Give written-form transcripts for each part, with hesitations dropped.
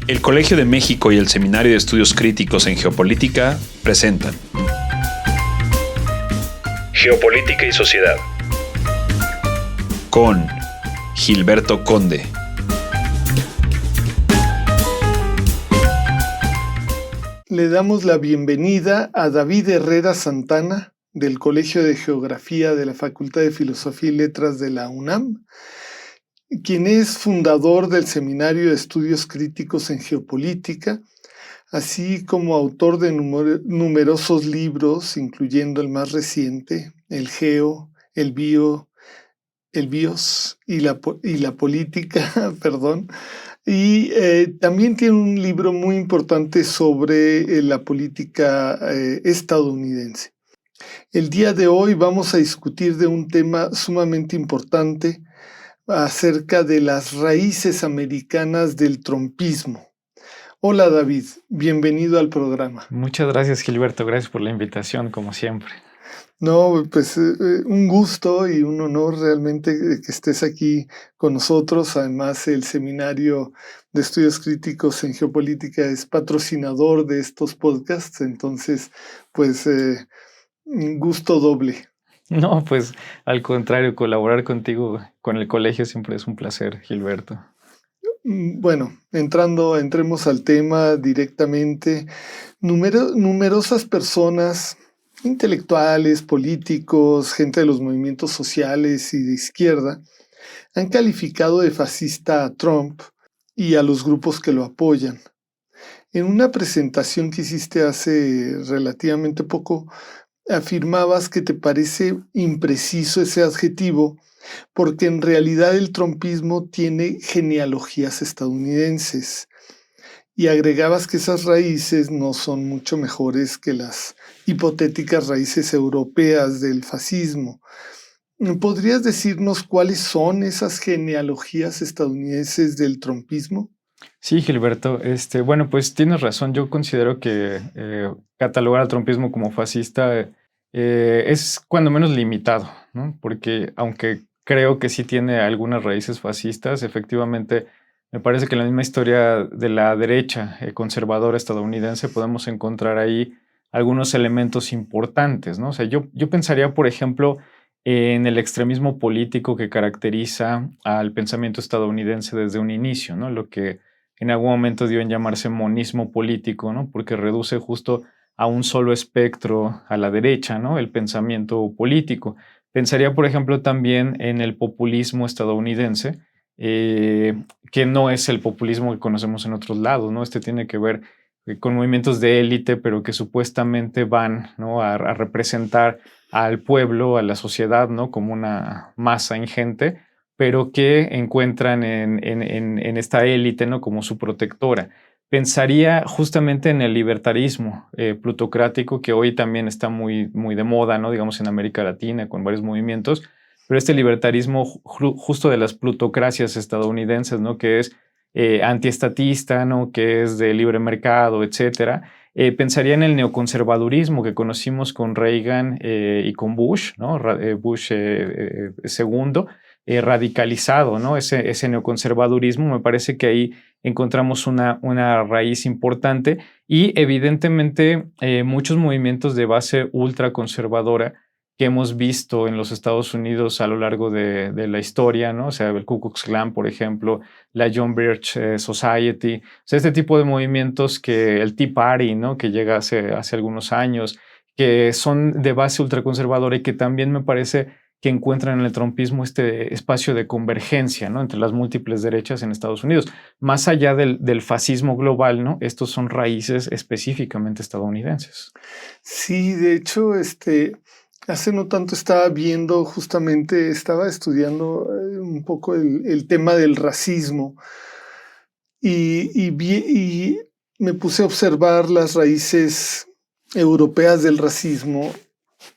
El Colegio de México y el Seminario de Estudios Críticos en Geopolítica presentan Geopolítica y Sociedad con Gilberto Conde. Le damos la bienvenida a David Herrera Santana del Colegio de Geografía de la Facultad de Filosofía y Letras de la UNAM, quien es fundador del Seminario de Estudios Críticos en Geopolítica, así como autor de numerosos libros, incluyendo el más reciente, El Geo, el Bio, el Bios y la Política, perdón. Y también tiene un libro muy importante sobre la política estadounidense. El día de hoy vamos a discutir de un tema sumamente importante acerca de las raíces americanas del trumpismo. Hola David, bienvenido al programa. Muchas gracias Gilberto, gracias por la invitación como siempre. No, pues un gusto y un honor realmente que estés aquí con nosotros. Además, el Seminario de Estudios Críticos en Geopolítica es patrocinador de estos podcasts, entonces, pues, un gusto doble. No, pues al contrario, colaborar contigo con el colegio siempre es un placer, Gilberto. Bueno, entremos al tema directamente. Numerosas personas, intelectuales, políticos, gente de los movimientos sociales y de izquierda, han calificado de fascista a Trump y a los grupos que lo apoyan. En una presentación que hiciste hace relativamente poco, afirmabas que te parece impreciso ese adjetivo porque en realidad el trumpismo tiene genealogías estadounidenses. Y agregabas que esas raíces no son mucho mejores que las hipotéticas raíces europeas del fascismo. ¿Podrías decirnos cuáles son esas genealogías estadounidenses del trumpismo? Sí, Gilberto, bueno, pues tienes razón. Yo considero que catalogar al trumpismo como fascista es cuando menos limitado, ¿no? Porque aunque creo que sí tiene algunas raíces fascistas, efectivamente me parece que en la misma historia de la derecha conservadora estadounidense podemos encontrar ahí algunos elementos importantes, ¿no? O sea, yo pensaría, por ejemplo, en el extremismo político que caracteriza al pensamiento estadounidense desde un inicio, ¿no? Lo que en algún momento dio en llamarse monismo político, ¿no? Porque reduce justo a un solo espectro a la derecha, ¿no? El pensamiento político. Pensaría, por ejemplo, también en el populismo estadounidense, que no es el populismo que conocemos en otros lados, ¿no? Este tiene que ver con movimientos de élite, pero que supuestamente van, ¿no? a representar al pueblo, a la sociedad, ¿no? Como una masa ingente, pero que encuentran en esta élite, ¿no? Como su protectora. Pensaría justamente en el libertarismo plutocrático, que hoy también está muy, muy de moda, ¿no? Digamos en América Latina, con varios movimientos, pero este libertarismo justo de las plutocracias estadounidenses, ¿no? Que es antiestatista, ¿no? Que es de libre mercado, etcétera. Pensaría en el neoconservadurismo que conocimos con Reagan y con Bush, ¿no? Bush segundo, radicalizado, ¿no? Ese neoconservadurismo, me parece que ahí encontramos una raíz importante y evidentemente muchos movimientos de base ultraconservadora que hemos visto en los Estados Unidos a lo largo de la historia, ¿no? O sea, el Ku Klux Klan, por ejemplo, la John Birch Society, o sea, este tipo de movimientos que el Tea Party, ¿no? Que llega hace algunos años, que son de base ultraconservadora y que también me parece que encuentran en el trumpismo este espacio de convergencia, ¿no? Entre las múltiples derechas en Estados Unidos. Más allá del fascismo global, ¿no? Estos son raíces específicamente estadounidenses. Sí, de hecho, hace no tanto estaba estudiando un poco el tema del racismo y me puse a observar las raíces europeas del racismo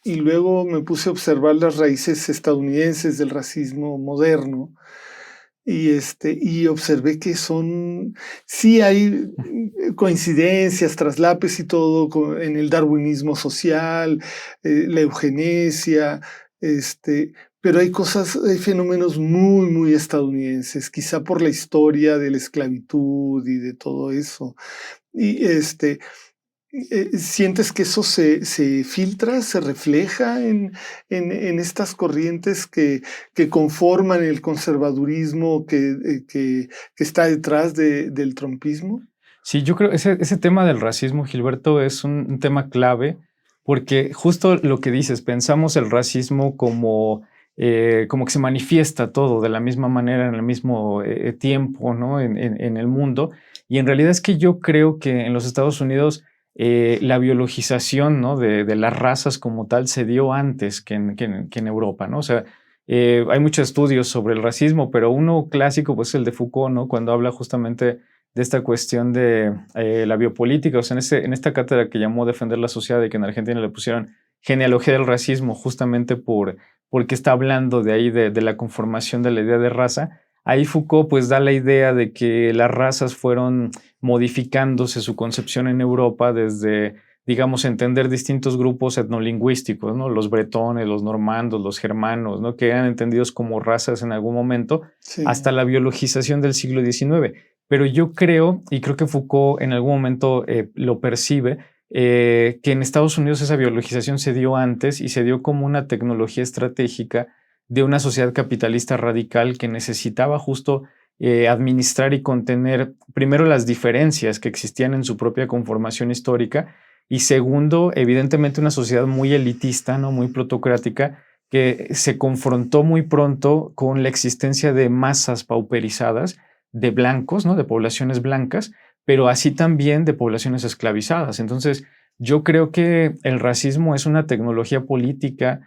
y luego me puse a observar las raíces estadounidenses del racismo moderno y observé que sí hay coincidencias, traslapes y todo en el darwinismo social, la eugenesia, pero hay fenómenos muy, muy estadounidenses, quizá por la historia de la esclavitud y de todo eso. Y ¿sientes que eso se filtra, se refleja en estas corrientes que conforman el conservadurismo que está detrás del trumpismo? Sí, yo creo que ese tema del racismo, Gilberto, es un tema clave porque justo lo que dices, pensamos el racismo como que se manifiesta todo de la misma manera en el mismo tiempo, ¿no? En el mundo. Y en realidad es que yo creo que en los Estados Unidos la biologización, ¿no? de las razas como tal se dio antes que en Europa, ¿no? O sea, hay muchos estudios sobre el racismo, pero uno clásico pues es el de Foucault, ¿no? Cuando habla justamente de esta cuestión de la biopolítica, o sea, en esta cátedra que llamó Defender la Sociedad y que en Argentina le pusieron genealogía del racismo justamente porque está hablando de ahí de la conformación de la idea de raza. Ahí Foucault pues da la idea de que las razas fueron modificándose su concepción en Europa desde, digamos, entender distintos grupos etnolingüísticos, ¿no? Los bretones, los normandos, los germanos, ¿no? Que eran entendidos como razas en algún momento, Sí. hasta la biologización del siglo XIX. Pero yo creo, y creo que Foucault en algún momento lo percibe, que en Estados Unidos esa biologización se dio antes y se dio como una tecnología estratégica de una sociedad capitalista radical que necesitaba justo administrar y contener primero las diferencias que existían en su propia conformación histórica y segundo, evidentemente una sociedad muy elitista, ¿no? Muy plutocrática que se confrontó muy pronto con la existencia de masas pauperizadas de blancos, ¿no? De poblaciones blancas, pero así también de poblaciones esclavizadas. Entonces, yo creo que el racismo es una tecnología política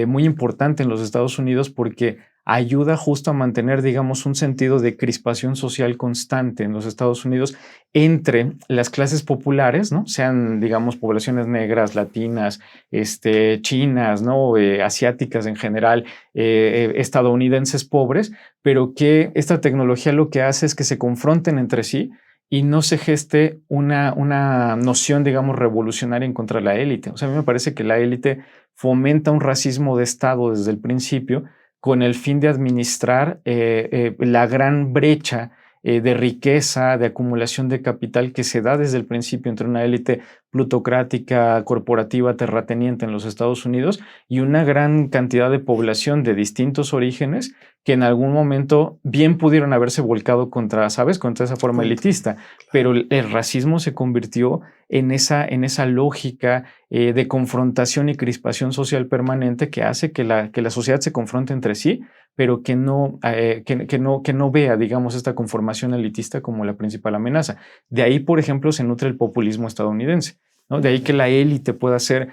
muy importante en los Estados Unidos porque ayuda justo a mantener, digamos, un sentido de crispación social constante en los Estados Unidos entre las clases populares, ¿no? Sean, digamos, poblaciones negras, latinas, chinas, ¿no? Asiáticas en general, estadounidenses pobres, pero que esta tecnología lo que hace es que se confronten entre sí y no se geste una noción, digamos, revolucionaria en contra de la élite. O sea, a mí me parece que la élite fomenta un racismo de Estado desde el principio con el fin de administrar la gran brecha de riqueza, de acumulación de capital que se da desde el principio entre una élite plutocrática, corporativa, terrateniente en los Estados Unidos y una gran cantidad de población de distintos orígenes que en algún momento bien pudieron haberse volcado contra, ¿sabes? Contra esa forma elitista, pero el racismo se convirtió en esa lógica de confrontación y crispación social permanente que hace que la sociedad se confronte entre sí, pero que no vea, digamos, esta conformación elitista como la principal amenaza. De ahí, por ejemplo, se nutre el populismo estadounidense, ¿no? De ahí que la élite pueda ser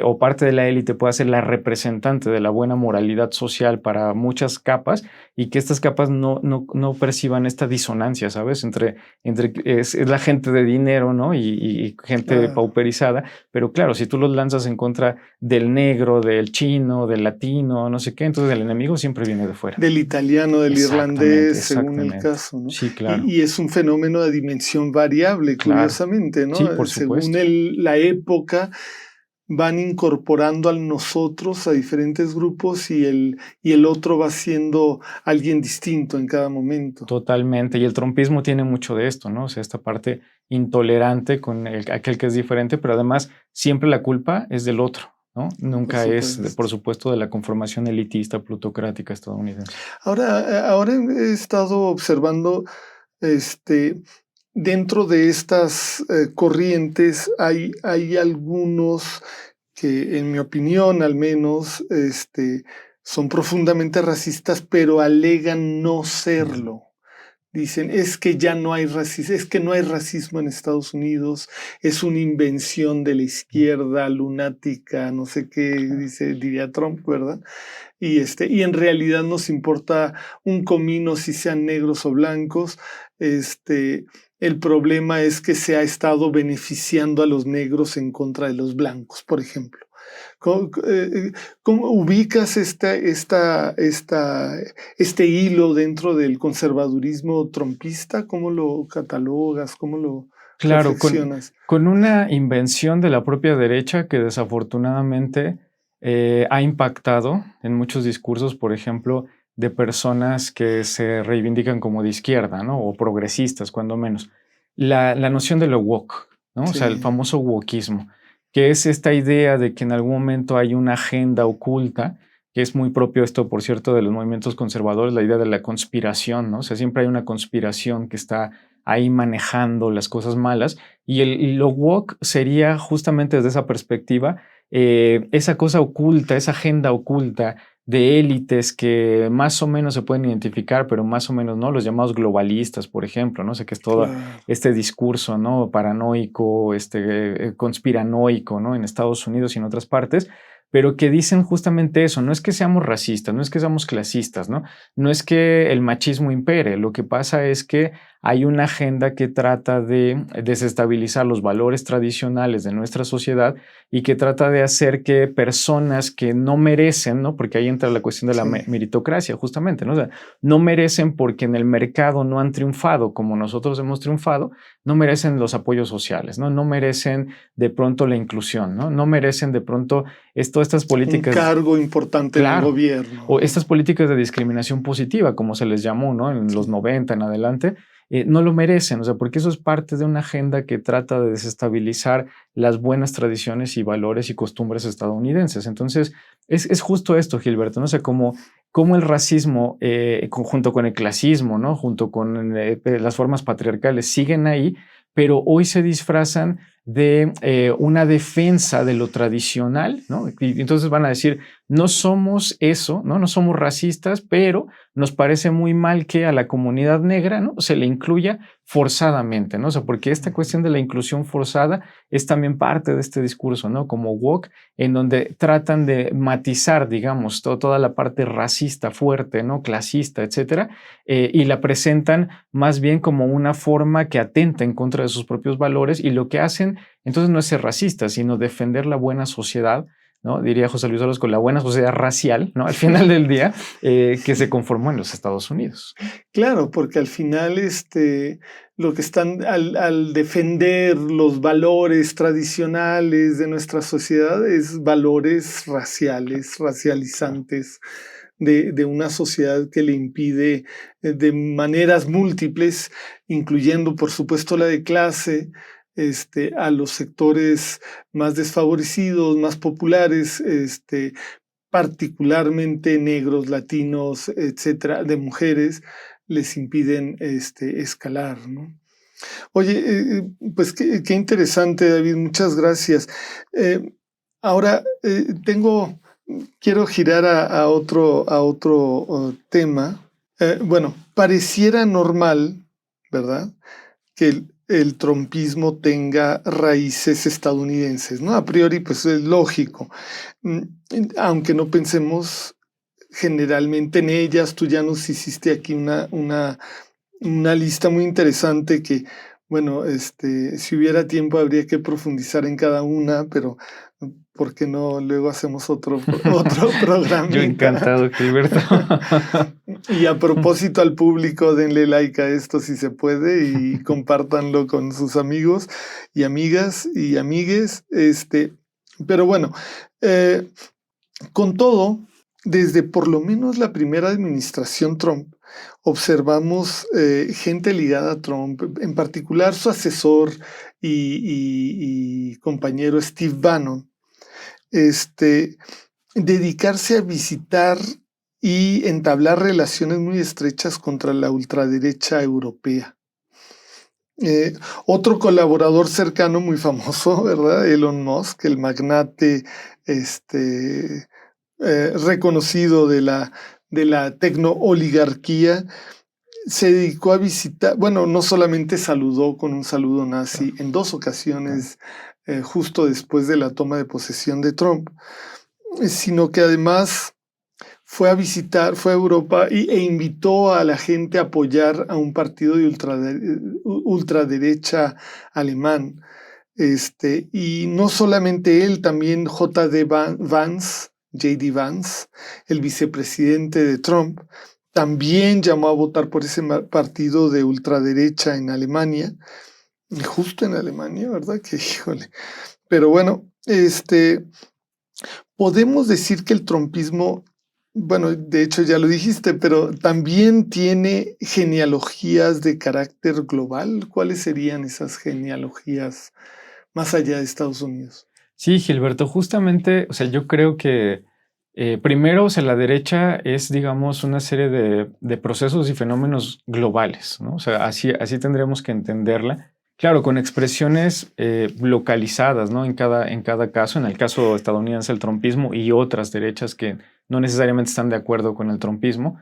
o parte de la élite pueda ser la representante de la buena moralidad social para muchas capas y que estas capas no perciban esta disonancia, ¿sabes? Entre es la gente de dinero, ¿no? Y gente pauperizada, pero claro, si tú los lanzas en contra del negro, del chino, del latino, no sé qué, entonces el enemigo siempre viene de fuera. Del italiano, del irlandés, según el caso, ¿no? Sí, claro. Y es un fenómeno de dimensión variable, curiosamente, ¿no? Sí, por supuesto. Según la época, van incorporando a nosotros, a diferentes grupos, y el otro va siendo alguien distinto en cada momento. Totalmente, y el trumpismo tiene mucho de esto, ¿no? O sea, esta parte intolerante con aquel que es diferente, pero además siempre la culpa es del otro, ¿no? Nunca es, por supuesto, de la conformación elitista, plutocrática estadounidense. Ahora he estado observando, dentro de estas corrientes hay algunos que, en mi opinión al menos, son profundamente racistas, pero alegan no serlo. Dicen, es que ya no hay racismo, es que no hay racismo en Estados Unidos, es una invención de la izquierda lunática, no sé qué diría Trump, ¿verdad? Y en realidad nos importa un comino si sean negros o blancos. El problema es que se ha estado beneficiando a los negros en contra de los blancos, por ejemplo. ¿Cómo ubicas este hilo dentro del conservadurismo trumpista? ¿Cómo lo catalogas? ¿Cómo lo reflexionas? Con una invención de la propia derecha que desafortunadamente ha impactado en muchos discursos, por ejemplo, de personas que se reivindican como de izquierda, ¿no? O progresistas, cuando menos. La noción de lo woke, ¿no? O sea, el Sí, famoso wokeismo, que es esta idea de que en algún momento hay una agenda oculta, que es muy propio esto, por cierto, de los movimientos conservadores, la idea de la conspiración, ¿no? O sea, siempre hay una conspiración que está ahí manejando las cosas malas, y lo woke sería justamente desde esa perspectiva, esa cosa oculta, esa agenda oculta de élites que más o menos se pueden identificar, pero más o menos no, los llamados globalistas, por ejemplo, ¿no? Sé que es todo claro. este discurso, ¿no? Paranoico, conspiranoico, ¿no? En Estados Unidos y en otras partes, pero que dicen justamente eso, no es que seamos racistas, no es que seamos clasistas, ¿no? No es que el machismo impere, lo que pasa es que hay una agenda que trata de desestabilizar los valores tradicionales de nuestra sociedad y que trata de hacer que personas que no merecen, ¿no? Porque ahí entra la cuestión de la Sí. meritocracia, justamente, ¿no? O sea, no merecen porque en el mercado no han triunfado como nosotros hemos triunfado, no merecen los apoyos sociales, ¿no? No merecen de pronto la inclusión, ¿no? No merecen de pronto estas Un políticas, cargo importante en el claro, gobierno, o ¿no? estas políticas de discriminación positiva, como se les llamó, ¿no? En los Sí, 90 en adelante, no lo merecen, o sea, porque eso es parte de una agenda que trata de desestabilizar las buenas tradiciones y valores y costumbres estadounidenses. Entonces, es justo esto, Gilberto, ¿no? O sea, cómo el racismo, junto con el clasismo, ¿no? Junto con las formas patriarcales, siguen ahí, pero hoy se disfrazan de una defensa de lo tradicional, ¿no? Y entonces van a decir, no somos eso, ¿no? No somos racistas, pero nos parece muy mal que a la comunidad negra, ¿no? Se le incluya forzadamente, ¿no? O sea, porque esta cuestión de la inclusión forzada es también parte de este discurso, ¿no? Como woke, en donde tratan de matizar, digamos, toda la parte racista fuerte, ¿no? Clasista, etcétera, y la presentan más bien como una forma que atenta en contra de sus propios valores, y lo que hacen entonces no es ser racista, sino defender la buena sociedad, ¿no? Diría José Luis Orozco, la buena sociedad racial, ¿no? Al final del día, que se conformó en los Estados Unidos. claro, porque al final lo que están al defender los valores tradicionales de nuestra sociedad es valores raciales, Claro. racializantes, de una sociedad que le impide de maneras múltiples, incluyendo por supuesto la de clase, a los sectores más desfavorecidos, más populares, particularmente negros, latinos, etcétera, de mujeres, les impiden escalar, ¿no? Oye, pues qué interesante, David, muchas gracias. Eh, ahora quiero girar a otro tema. Bueno, pareciera normal, ¿verdad? Que el trumpismo tenga raíces estadounidenses, ¿no? A priori, pues es lógico. Mm, Aunque no pensemos generalmente en ellas, tú ya nos hiciste aquí una lista muy interesante que, bueno, si hubiera tiempo habría que profundizar en cada una, pero ¿por qué no? Luego hacemos otro Yo programita. encantado, Gilberto. Y a propósito al público, denle like a esto si se puede y compártanlo con sus amigos y amigas y amigues. Pero bueno, eh, con todo, desde por lo menos la primera administración Trump, observamos gente ligada a Trump, en particular su asesor y compañero Steve Bannon, dedicarse a visitar y entablar relaciones muy estrechas contra la ultraderecha europea. Eh, Otro colaborador cercano muy famoso, ¿verdad? Elon Musk, el magnate reconocido de la tecno-oligarquía, se dedicó a visitar, bueno, no solamente saludó con un saludo nazi Claro, en dos claro. ocasiones, justo después de la toma de posesión de Trump, sino que además fue a Europa e invitó a la gente a apoyar a un partido de ultraderecha alemán. Y no solamente él, también J.D. Vance, el vicepresidente de Trump, también llamó a votar por ese partido de ultraderecha en Alemania, justo en Alemania, ¿verdad? Que híjole. Pero bueno, Podemos decir que el trumpismo, bueno, de hecho ya lo dijiste, pero también tiene genealogías de carácter global. ¿Cuáles serían esas genealogías más allá de Estados Unidos? Sí, Gilberto, justamente, o sea, yo creo que primero, o sea, la derecha es, digamos, una serie de procesos y fenómenos globales, ¿no? O sea, así tendremos que entenderla. Claro, con expresiones localizadas, ¿no? En cada caso, en el caso estadounidense, el trumpismo y otras derechas que no necesariamente están de acuerdo con el trumpismo,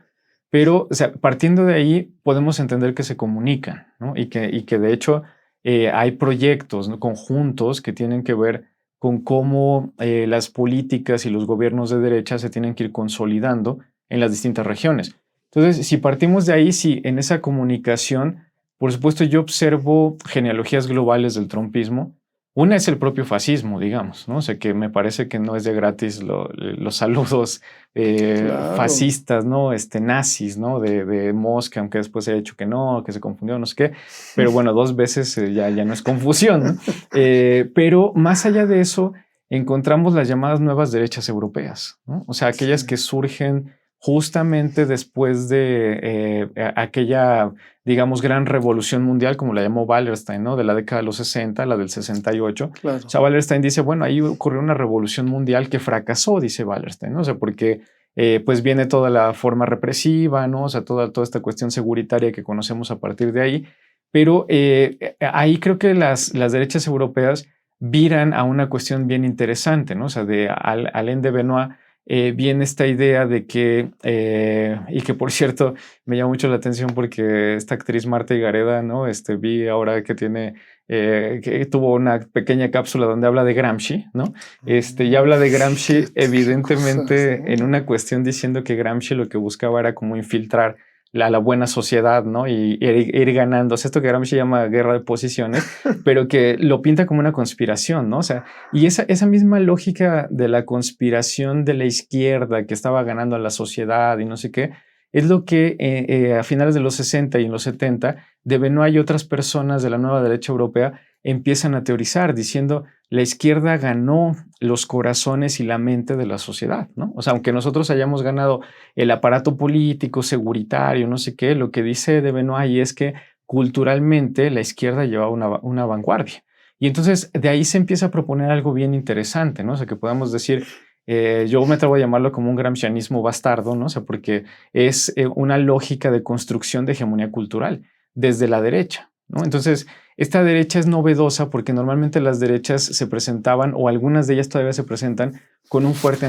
pero, o sea, partiendo de ahí, podemos entender que se comunican, ¿no? Y que de hecho hay proyectos, ¿no?, conjuntos que tienen que ver con cómo las políticas y los gobiernos de derecha se tienen que ir consolidando en las distintas regiones. Entonces, si partimos de ahí, sí, en esa comunicación, por supuesto, yo observo genealogías globales del trumpismo. Una es el propio fascismo, digamos, ¿no? O sea, que me parece que no es de gratis los saludos Claro. fascistas, ¿no? Nazis, ¿no? De Mosca, aunque después se ha dicho que no, que se confundió, no sé qué. Pero bueno, dos veces ya no es confusión, ¿no? Pero más allá de eso, encontramos las llamadas nuevas derechas europeas, ¿no? O sea, aquellas Sí, que surgen justamente después de aquella, digamos, gran revolución mundial, como la llamó Wallerstein, ¿no? De la década de los 60, la del 68. O claro. sea, Wallerstein dice, bueno, ahí ocurrió una revolución mundial que fracasó, dice Wallerstein, ¿no? O sea, porque pues viene toda la forma represiva, ¿no? O sea, toda esta cuestión seguritaria que conocemos a partir de ahí. Pero ahí creo que las derechas europeas viran a una cuestión bien interesante, ¿no? O sea, de Alain de Benoit viene esta idea de que, y que por cierto me llama mucho la atención porque esta actriz Marta Higareda, ¿no? Vi ahora que que tuvo una pequeña cápsula donde habla de Gramsci, ¿no? Y habla de Qué, Gramsci qué cosas, evidentemente en ¿no? una cuestión diciendo que Gramsci lo que buscaba era como infiltrar la buena sociedad, ¿no? Y ir ganando. O sea, esto que Gramsci llama guerra de posiciones, pero que lo pinta como una conspiración, ¿no? O sea, y esa misma lógica de la conspiración de la izquierda que estaba ganando a la sociedad y no sé qué, es lo que a finales de los 60 y en los 70, de Benoit y otras personas de la nueva derecha europea empiezan a teorizar diciendo la izquierda ganó los corazones y la mente de la sociedad, ¿no? O sea, aunque nosotros hayamos ganado el aparato político, seguritario, no sé qué, lo que dice de Benoit es que culturalmente la izquierda llevaba una vanguardia. Y entonces de ahí se empieza a proponer algo bien interesante, ¿no? O sea, que podamos decir, yo me atrevo a llamarlo como un gramscianismo bastardo, ¿no? O sea, porque es una lógica de construcción de hegemonía cultural desde la derecha, ¿no? Entonces, esta derecha es novedosa porque normalmente las derechas se presentaban, o algunas de ellas todavía se presentan, con un fuerte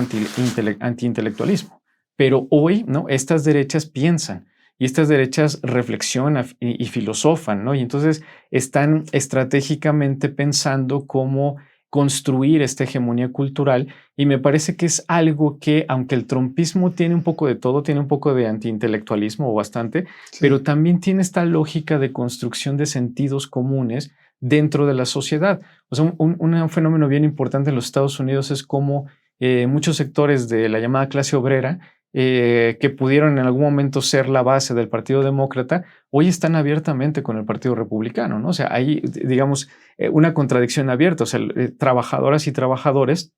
antiintelectualismo. Pero hoy, ¿no? Estas derechas piensan y estas derechas reflexionan y filosofan, ¿no? Y entonces están estratégicamente pensando cómo construir esta hegemonía cultural y me parece que es algo que, aunque el trumpismo tiene un poco de todo, tiene un poco de antiintelectualismo o bastante, Sí, pero también tiene esta lógica de construcción de sentidos comunes dentro de la sociedad. O sea, un fenómeno bien importante en los Estados Unidos es cómo muchos sectores de la llamada clase obrera que pudieron en algún momento ser la base del Partido Demócrata, hoy están abiertamente con el Partido Republicano, ¿no? O sea, hay, digamos, una contradicción abierta, o sea, trabajadoras y trabajadores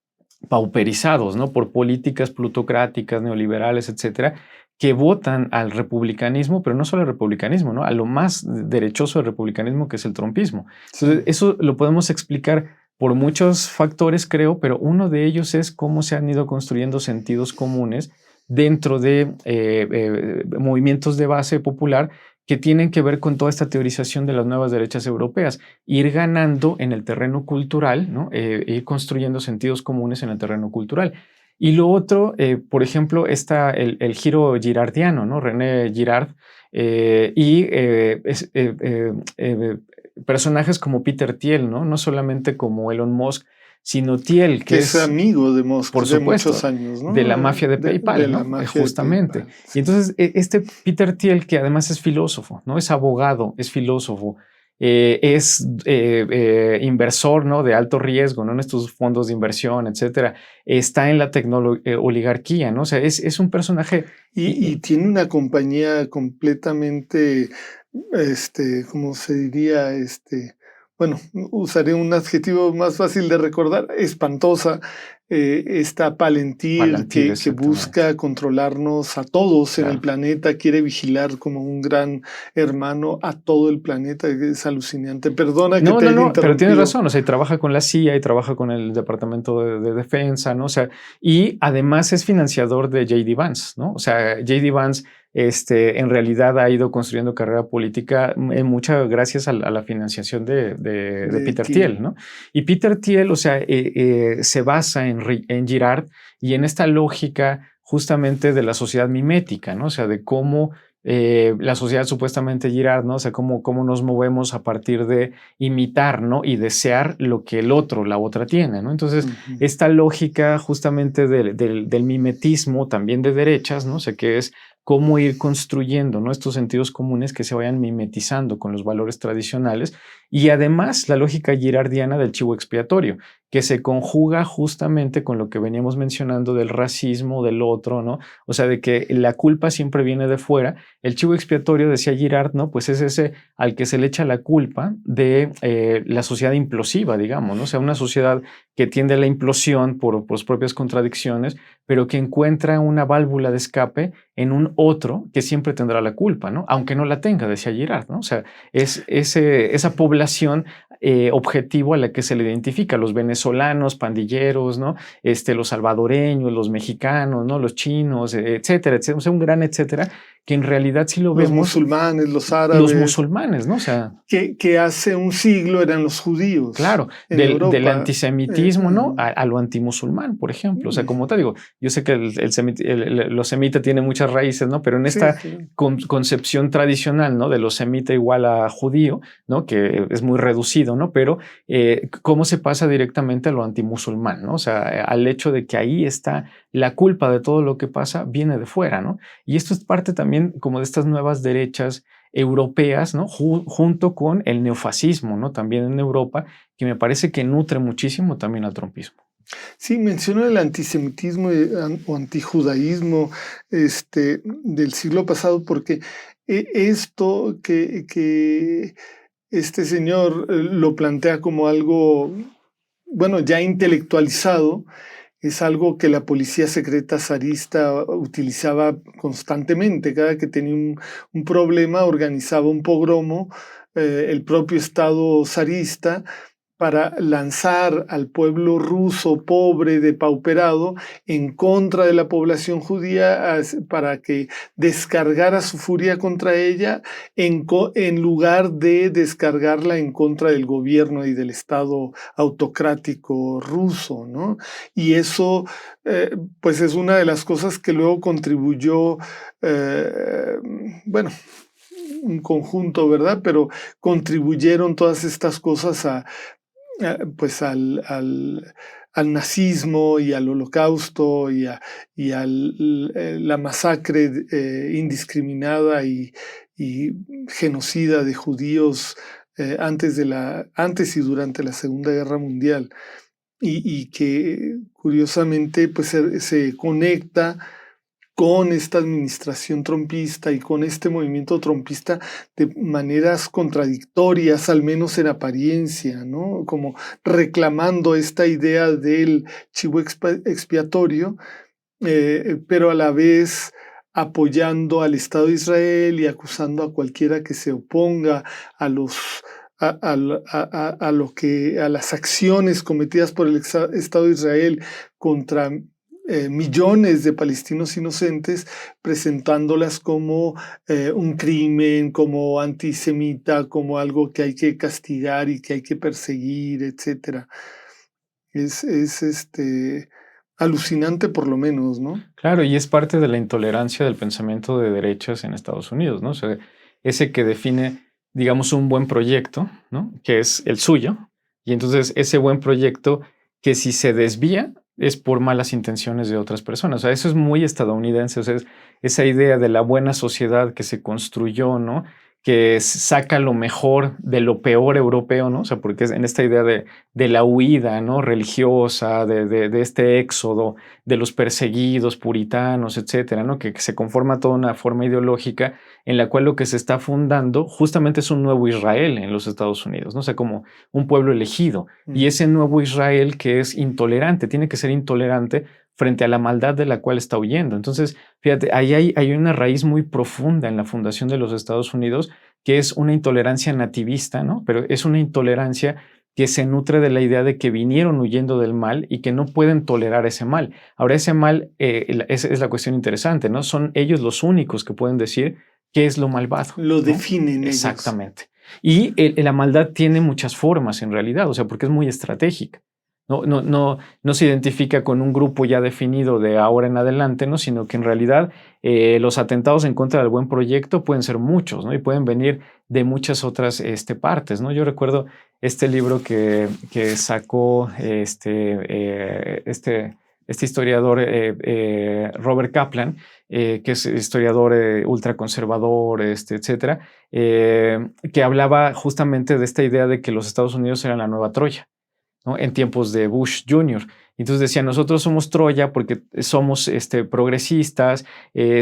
pauperizados, ¿no? Por políticas plutocráticas, neoliberales, etcétera, que votan al republicanismo, pero no solo al republicanismo, ¿no? A lo más derechoso del republicanismo, que es el trumpismo. Entonces, sí. eso lo podemos explicar por muchos factores, creo, pero uno de ellos es cómo se han ido construyendo sentidos comunes dentro de movimientos de base popular que tienen que ver con toda esta teorización de las nuevas derechas europeas, ir ganando en el terreno cultural, ¿no? Ir construyendo sentidos comunes en el terreno cultural. Y lo otro, por ejemplo, está el giro girardiano, ¿no? René Girard, personajes como Peter Thiel, ¿no? No solamente como Elon Musk, sino Thiel, Que que es es, amigo de Musk por de muchos supuesto, años, de la ¿no? mafia de De PayPal, la ¿no? mafia de Justamente. PayPal. Y Sí. entonces, este Peter Thiel, que además es filósofo, ¿no? Es abogado, es filósofo, es inversor, ¿no? De alto riesgo, ¿no? En estos fondos de inversión, etcétera. Está en la oligarquía, ¿no? O sea, es un personaje. Y tiene una compañía completamente, ¿cómo se diría? bueno, usaré un adjetivo más fácil de recordar, espantosa, esta Palantir que exactamente. busca controlarnos a todos en el Claro. planeta, quiere vigilar como un gran hermano a todo el planeta, es alucinante. Perdona que No, te no, haya no, pero tienes interrumpido. razón, o sea, y trabaja con la CIA y trabaja con el Departamento de Defensa, ¿no? O sea, y además es financiador de J.D. Vance, ¿no? O sea, J.D. Vance, en realidad ha ido construyendo carrera política en mucha gracias a la financiación de De Peter Thiel. Thiel, ¿no? Y Peter Thiel, o sea, se basa en Girard y en esta lógica justamente de la sociedad mimética, ¿no? O sea, de cómo la sociedad supuestamente Girard, ¿no? O sea, cómo nos movemos a partir de imitar, ¿no? Y desear lo que el otro, la otra tiene, ¿no? Entonces, esta lógica justamente del mimetismo, también de derechas, ¿no? O sea, que es cómo ir construyendo, ¿no? Estos sentidos comunes que se vayan mimetizando con los valores tradicionales y además la lógica girardiana del chivo expiatorio, que se conjuga justamente con lo que veníamos mencionando del racismo del otro, ¿no? O sea, de que la culpa siempre viene de fuera. El chivo expiatorio, decía Girard, ¿no? Pues es ese al que se le echa la culpa de la sociedad implosiva, digamos, ¿no? O sea, una sociedad que tiende a la implosión por sus propias contradicciones, pero que encuentra una válvula de escape en un otro que siempre tendrá la culpa, ¿no? Aunque no la tenga, decía Girard, ¿no? O sea, es esa población objetivo a la que se le identifica, los venezolanos, pandilleros, ¿no? Los salvadoreños, los mexicanos, ¿no? Los chinos, etcétera, etcétera, o sea, un gran etcétera, que en realidad sí lo Los vemos, musulmanes, los los árabes, musulmanes, ¿no? O sea, que hace un siglo eran los judíos claro, en del Europa. antisemitismo, ¿no? A lo antimusulmán, por ejemplo. O sea, como te digo, yo sé que lo semita tiene muchas raíces, ¿no? Pero en Sí, esta sí. concepción tradicional, ¿no? De lo semita igual a judío, ¿no? Que es muy reducido, ¿no? Pero cómo se pasa directamente a lo antimusulmán, ¿no? O sea, al hecho de que ahí está la culpa de todo lo que pasa, viene de fuera, ¿no? Y esto es parte también como de estas nuevas derechas europeas, ¿no? Junto con el neofascismo, ¿no? También en Europa, que me parece que nutre muchísimo también al trumpismo. Sí, menciono el antisemitismo o antijudaísmo del siglo pasado porque esto que este señor lo plantea como algo, bueno, ya intelectualizado, es algo que la policía secreta zarista utilizaba constantemente. Cada que tenía un problema, organizaba un pogromo, el propio Estado zarista, para lanzar al pueblo ruso pobre, depauperado, en contra de la población judía, para que descargara su furia contra ella, en lugar de descargarla en contra del gobierno y del Estado autocrático ruso, ¿no? Y eso, pues es una de las cosas que luego contribuyó, bueno, un conjunto, ¿verdad? Pero contribuyeron todas estas cosas pues al nazismo y al holocausto y a la masacre indiscriminada y genocida de judíos antes y durante la Segunda Guerra Mundial. Y que curiosamente pues se conecta con esta administración trompista y con este movimiento trompista de maneras contradictorias, al menos en apariencia, ¿no? Como reclamando esta idea del chivo expiatorio, pero a la vez apoyando al Estado de Israel y acusando a cualquiera que se oponga a los a las acciones cometidas por el Estado de Israel contra millones de palestinos inocentes, presentándolas como un crimen, como antisemita, como algo que hay que castigar y que hay que perseguir, etc. Es alucinante por lo menos, ¿no? Claro, y es parte de la intolerancia del pensamiento de derechas en Estados Unidos, ¿no? O sea, ese que define, digamos, un buen proyecto, ¿no? Que es el suyo, y entonces ese buen proyecto que si se desvía es por malas intenciones de otras personas. O sea, eso es muy estadounidense, o sea, esa idea de la buena sociedad que se construyó, ¿no? que saca lo mejor de lo peor europeo, ¿no? O sea, porque es en esta idea de la huida, ¿no? Religiosa, de este éxodo, de los perseguidos, puritanos, etcétera, ¿no? Que se conforma toda una forma ideológica en la cual lo que se está fundando justamente es un nuevo Israel en los Estados Unidos, ¿no? O sea, como un pueblo elegido. Y ese nuevo Israel que es intolerante, tiene que ser intolerante frente a la maldad de la cual está huyendo. Entonces, fíjate, ahí hay una raíz muy profunda en la fundación de los Estados Unidos, que es una intolerancia nativista, ¿no? Pero es una intolerancia que se nutre de la idea de que vinieron huyendo del mal y que no pueden tolerar ese mal. Ahora, ese mal es la cuestión interesante, ¿no? Son ellos los únicos que pueden decir qué es lo malvado. Lo definen ellos. Exactamente. Y la maldad tiene muchas formas en realidad, o sea, porque es muy estratégica. No se identifica con un grupo ya definido de ahora en adelante, ¿no? Sino que en realidad los atentados en contra del buen proyecto pueden ser muchos, ¿no? Y pueden venir de muchas otras partes, ¿no? Yo recuerdo este libro que sacó este historiador Robert Kaplan, que es historiador ultraconservador, etcétera, que hablaba justamente de esta idea de que los Estados Unidos eran la nueva Troya, ¿no? En tiempos de Bush Jr. Entonces decía, nosotros somos Troya porque somos progresistas,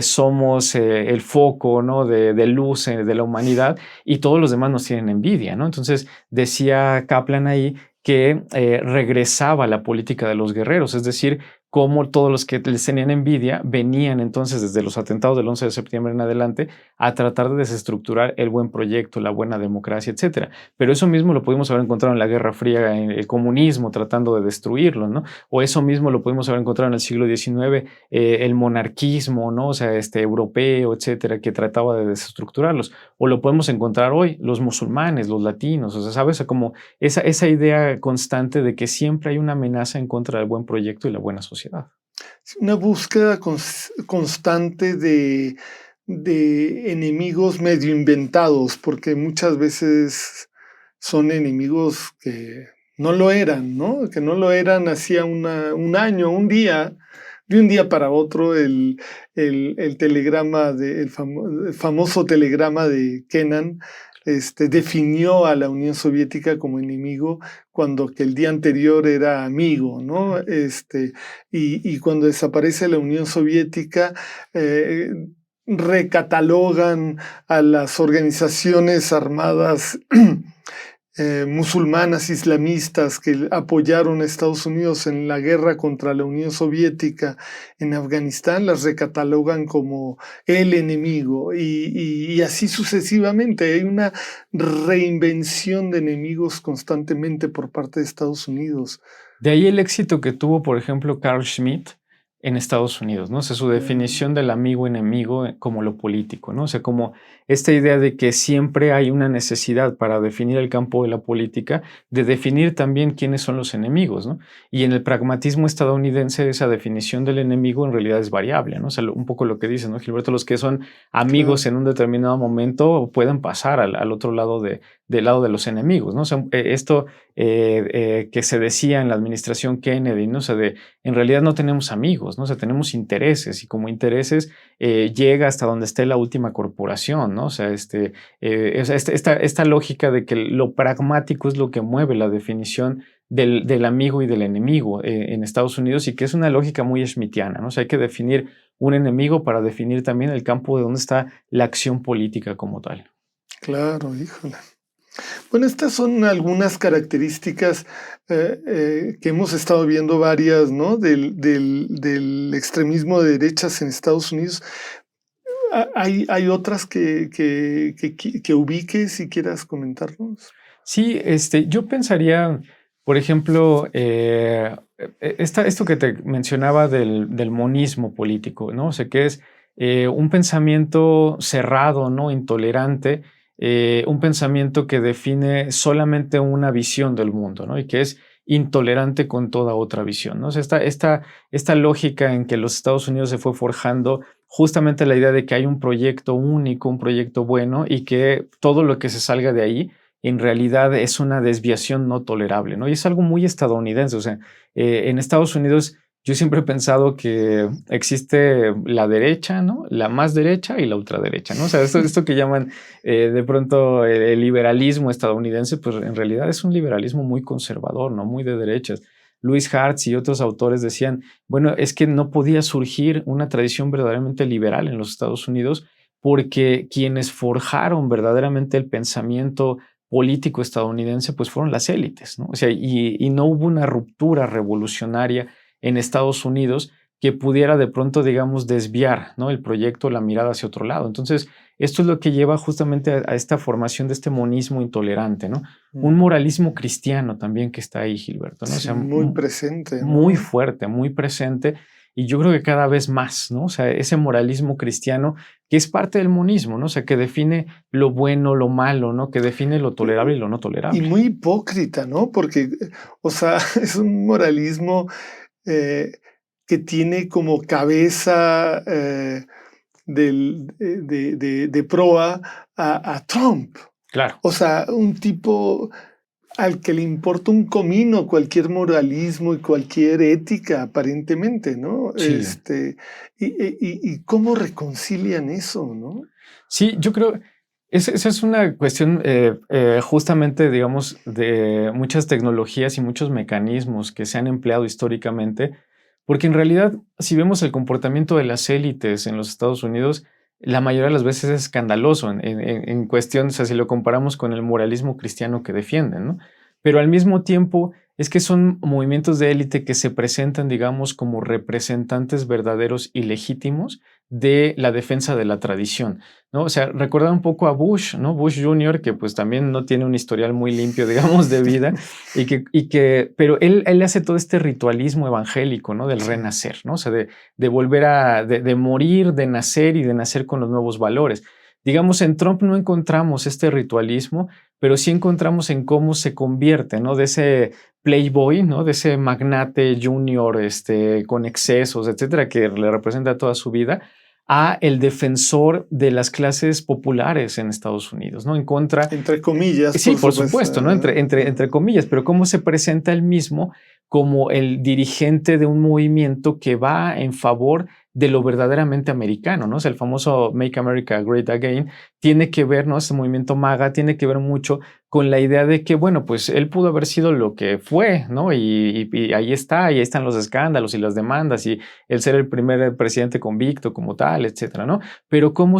somos el foco, ¿no? de luz de la humanidad, y todos los demás nos tienen envidia, ¿no? Entonces decía Kaplan ahí que regresaba la política de los guerreros, es decir, cómo todos los que les tenían envidia venían entonces desde los atentados del 11 de septiembre en adelante a tratar de desestructurar el buen proyecto, la buena democracia, etcétera. Pero eso mismo lo pudimos haber encontrado en la Guerra Fría, en el comunismo tratando de destruirlo, ¿no? O eso mismo lo pudimos haber encontrado en el siglo XIX, el monarquismo, ¿no? O sea, europeo, etcétera, que trataba de desestructurarlos. O lo podemos encontrar hoy, los musulmanes, los latinos, o sea, ¿sabes? O sea, como esa idea constante de que siempre hay una amenaza en contra del buen proyecto y la buena sociedad. Una búsqueda constante de enemigos medio inventados, porque muchas veces son enemigos que no lo eran, ¿no? Que no lo eran hacía un año, un día, de un día para otro, el telegrama, el famoso telegrama de Kennan, definió a la Unión Soviética como enemigo cuando que el día anterior era amigo, ¿no? Y cuando desaparece la Unión Soviética, recatalogan a las organizaciones armadas musulmanas islamistas que apoyaron a Estados Unidos en la guerra contra la Unión Soviética en Afganistán, las recatalogan como el enemigo y así sucesivamente. Hay una reinvención de enemigos constantemente por parte de Estados Unidos. De ahí el éxito que tuvo, por ejemplo, Carl Schmitt en Estados Unidos, ¿no? O sea, su definición del amigo-enemigo como lo político, ¿no? O sea, como esta idea de que siempre hay una necesidad para definir el campo de la política, de definir también quiénes son los enemigos, ¿no? Y en el pragmatismo estadounidense esa definición del enemigo en realidad es variable, ¿no? O sea, un poco lo que dice, ¿no, Gilberto? Los que son amigos en un determinado momento pueden pasar al otro lado del lado de los enemigos, ¿no? O sea, esto que se decía en la administración Kennedy, ¿no? O sea, en realidad no tenemos amigos, ¿no? O sea, tenemos intereses y como intereses llega hasta donde esté la última corporación, ¿no? O sea, esta lógica de que lo pragmático es lo que mueve la definición del amigo y del enemigo en Estados Unidos y que es una lógica muy schmittiana, ¿no? O sea, hay que definir un enemigo para definir también el campo de donde está la acción política como tal. Claro, híjole. Bueno, estas son algunas características que hemos estado viendo varias, ¿no? Del extremismo de derechas en Estados Unidos. ¿Hay otras que ubiques y quieras comentarnos? Sí, yo pensaría, por ejemplo, esto que te mencionaba del monismo político, ¿no? O sea, que es un pensamiento cerrado, ¿no? Intolerante, un pensamiento que define solamente una visión del mundo, ¿no? Y que es intolerante con toda otra visión, ¿no? O sea, esta lógica en que los Estados Unidos se fue forjando justamente la idea de que hay un proyecto único, un proyecto bueno y que todo lo que se salga de ahí en realidad es una desviación no tolerable, ¿no? Y es algo muy estadounidense, o sea, en Estados Unidos yo siempre he pensado que existe la derecha, ¿no? La más derecha y la ultraderecha, ¿no? O sea, esto que llaman de pronto el liberalismo estadounidense, pues en realidad es un liberalismo muy conservador, ¿no? Muy de derechas. Louis Hartz y otros autores decían, bueno, es que no podía surgir una tradición verdaderamente liberal en los Estados Unidos porque quienes forjaron verdaderamente el pensamiento político estadounidense, pues fueron las élites, ¿no? O sea, y no hubo una ruptura revolucionaria en Estados Unidos que pudiera de pronto, digamos, desviar, ¿no? El proyecto, la mirada hacia otro lado. Entonces, esto es lo que lleva justamente a esta formación de este monismo intolerante, ¿no? Un moralismo cristiano también que está ahí, Gilberto, ¿no? Sí, O sea, muy presente, ¿no? muy fuerte, muy presente, y yo creo que cada vez más, ¿no? O sea, ese moralismo cristiano que es parte del monismo, ¿no? O sea, que define lo bueno, lo malo, ¿no? Que define lo tolerable y lo no Y tolerable. muy hipócrita, ¿no? Porque, o sea, es un moralismo que tiene como cabeza de proa a Trump. Claro, O sea, un tipo al que le importa un comino cualquier moralismo y cualquier ética, aparentemente, ¿no? sí. Y cómo reconcilian eso, ¿no? Sí, yo creo, esa es una cuestión justamente, digamos, de muchas tecnologías y muchos mecanismos que se han empleado históricamente, porque en realidad, si vemos el comportamiento de las élites en los Estados Unidos, la mayoría de las veces es escandaloso en cuestión, o sea, si lo comparamos con el moralismo cristiano que defienden, ¿no? Pero al mismo tiempo es que son movimientos de élite que se presentan, digamos, como representantes verdaderos y legítimos de la defensa de la tradición, ¿no? O sea, recordar un poco a Bush, ¿no? Bush Jr., que pues también no tiene un historial muy limpio, digamos, de vida, pero él hace todo este ritualismo evangélico, ¿no? Del Sí. renacer, ¿no? O sea, de volver de morir, de nacer y de nacer con los nuevos valores. Digamos, en Trump no encontramos este ritualismo, pero sí encontramos en cómo se convierte, ¿no? De ese playboy, ¿no? De ese magnate junior, con excesos, etcétera, que le representa toda su vida, a el defensor de las clases populares en Estados Unidos, ¿no? En contra, Entre comillas, sí, por supuesto, ¿no? Entre comillas, pero cómo se presenta él mismo como el dirigente de un movimiento que va en favor de lo verdaderamente americano, ¿no? O sea, el famoso Make America Great Again tiene que ver, ¿no? Este movimiento MAGA tiene que ver mucho con la idea de que, bueno, pues él pudo haber sido lo que fue, ¿no? Y ahí está, y ahí están los escándalos y las demandas y el ser el primer presidente convicto como tal, etcétera, ¿no? Pero cómo